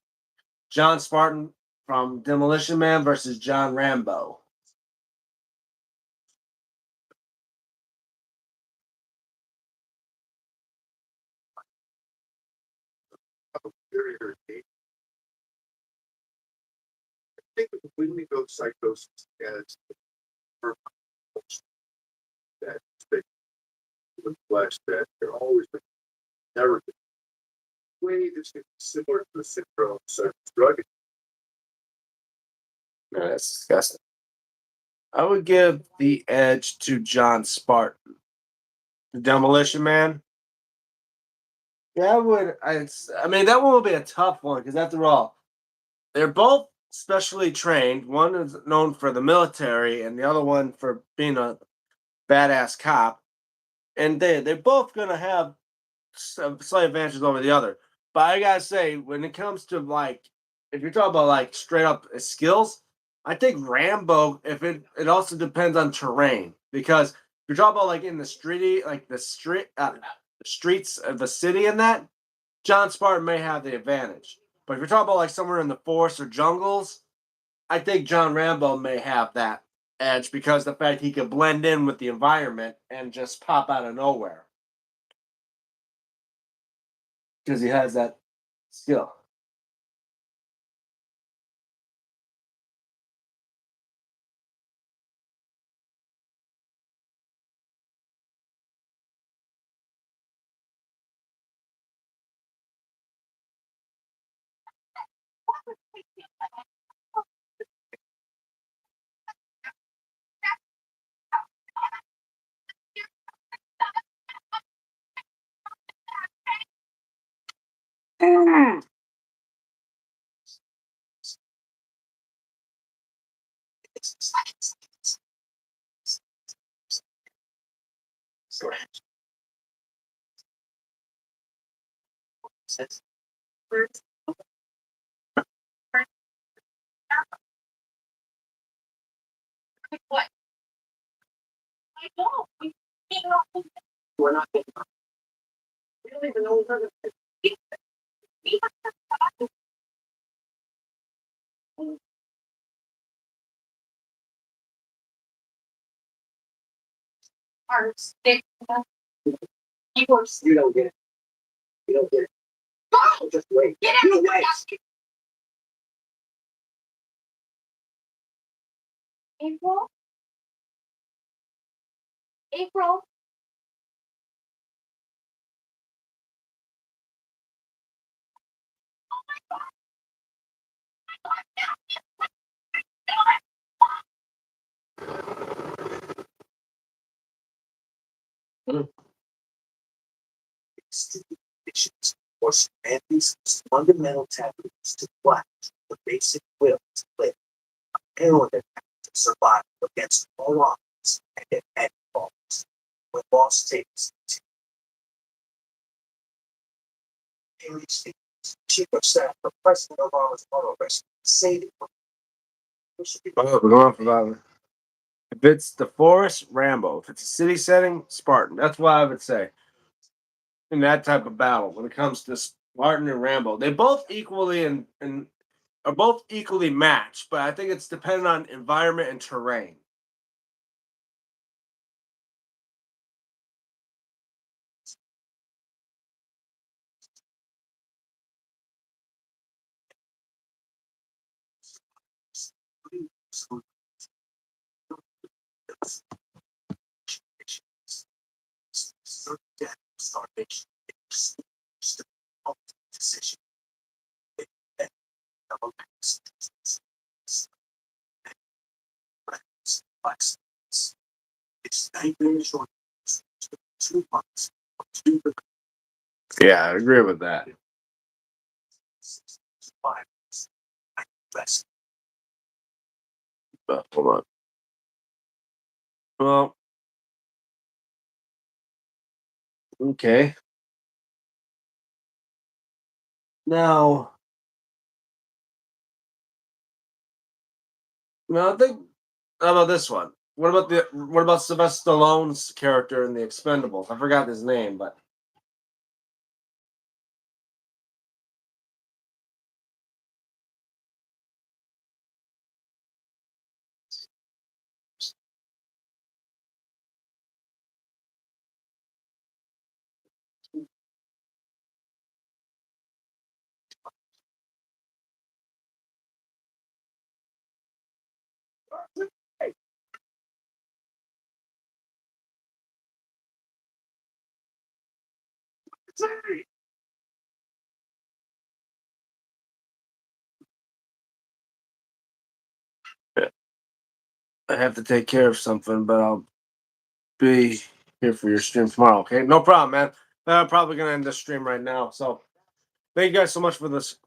John Spartan from Demolition Man versus John Rambo. Very, very deep. I think of completely go psychosis as that space with flesh that they're always never way this is similar to the syndrome of drug. No, that's disgusting. I would give the edge to John Spartan, the Demolition Man. Yeah, I would. I mean, that one will be a tough one because after all, they're both specially trained. One is known for the military, and the other one for being a badass cop. And they're both gonna have some slight advantages over the other. But I gotta say, when it comes to like, if you're talking about like straight up skills, I think Rambo. If it also depends on terrain because if you're talking about like in the streety, like the streets of the city, and that John Spartan may have the advantage. But if you're talking about like somewhere in the forest or jungles, I think John Rambo may have that edge because the fact he could blend in with the environment and just pop out of nowhere because he has that skill. What? I don't. we're not getting we don't even know whether Our stick. Keyboards. you don't get it. You don't get it. Go! Just wait. Get You out! wait. April? April? Institutions or Samantha's fundamental taboos to what the basic will to live, and to survive against all odds and at any cost. When loss takes Haley Stevens, Chief of Staff for President Obama's auto rescue, say that we should be Oh, we're going for that. If it's the forest, Rambo. If it's a city setting, Spartan. That's what I would say in that type of battle. When it comes to Spartan and Rambo, they both equally and are both equally matched, but I think it's dependent on environment and terrain. death, starvation, decision. It's 9 minutes short. 2 months. 2 to Yeah, I agree with that. 5 months. I invest. But hold on. Well, okay. Now, I think how about this one? What about Sylvester Stallone's character in The Expendables? I forgot his name, but I have to take care of something, but I'll be here for your stream tomorrow. Okay, no problem, man. I'm probably gonna end this stream right now. So thank you guys so much for this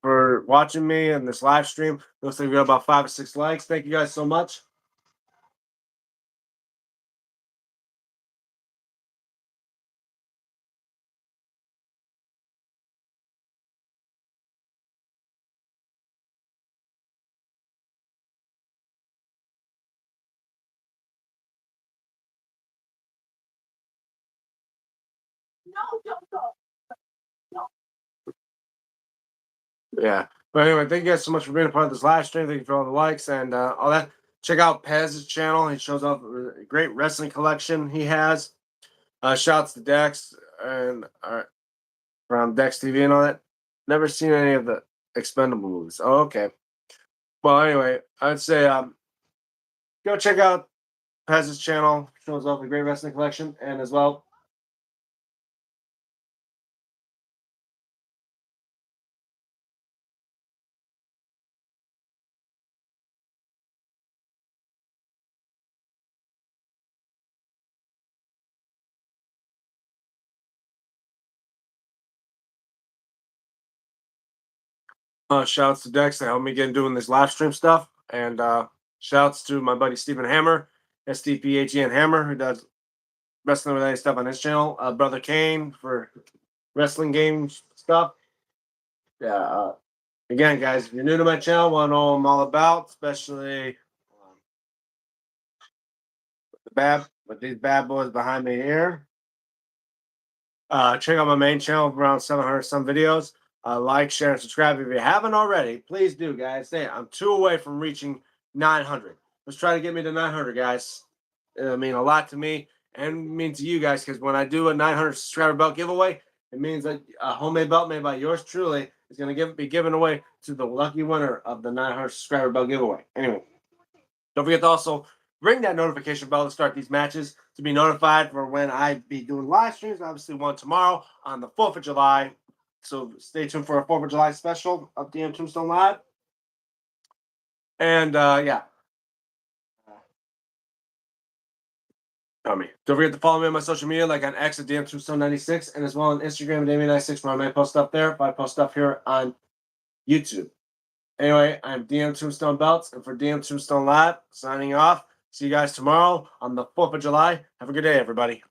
for watching me and this live stream. Looks like we got about 5 or 6 likes. Thank you guys so much. No, don't go. Yeah. But anyway, thank you guys so much for being a part of this live stream. Thank you for all the likes and all that. Check out Pez's channel. He shows off a great wrestling collection he has. Shouts to Dex and from Dex TV and all that. Never seen any of the Expendable movies. Oh, okay. Well, anyway, I'd say go check out Pez's channel. Shows off a great wrestling collection, and as well. Shouts to Dex that helped me get doing this live stream stuff, and shouts to my buddy Stephen Hammer, SDPHEN Hammer, who does wrestling related stuff on his channel. Brother Kane for wrestling games stuff. Yeah. Again, guys, if you're new to my channel, want to know what I'm all about, especially with these bad boys behind me here. Check out my main channel, around 700 some videos. Like, share, and subscribe if you haven't already. Please do, guys. I'm 2 away from reaching 900. Let's try to get me to 900, guys. It'll mean a lot to me and mean to you guys, because when I do a 900 subscriber belt giveaway, it means that a homemade belt made by yours truly is going to be given away to the lucky winner of the 900 subscriber belt giveaway. Anyway, don't forget to also ring that notification bell to start these matches to be notified for when I be doing live streams. Obviously, one tomorrow on the 4th of July. So stay tuned for a 4th of July special of DMTombstone Live. And yeah. Don't forget to follow me on my social media, like on X at DMTombstone96, and as well on Instagram at Damien96, where I might post stuff there. If I post stuff here on YouTube. Anyway, I'm DM Tombstone Belts, and for DM Tombstone Live, signing off. See you guys tomorrow on the 4th of July. Have a good day, everybody.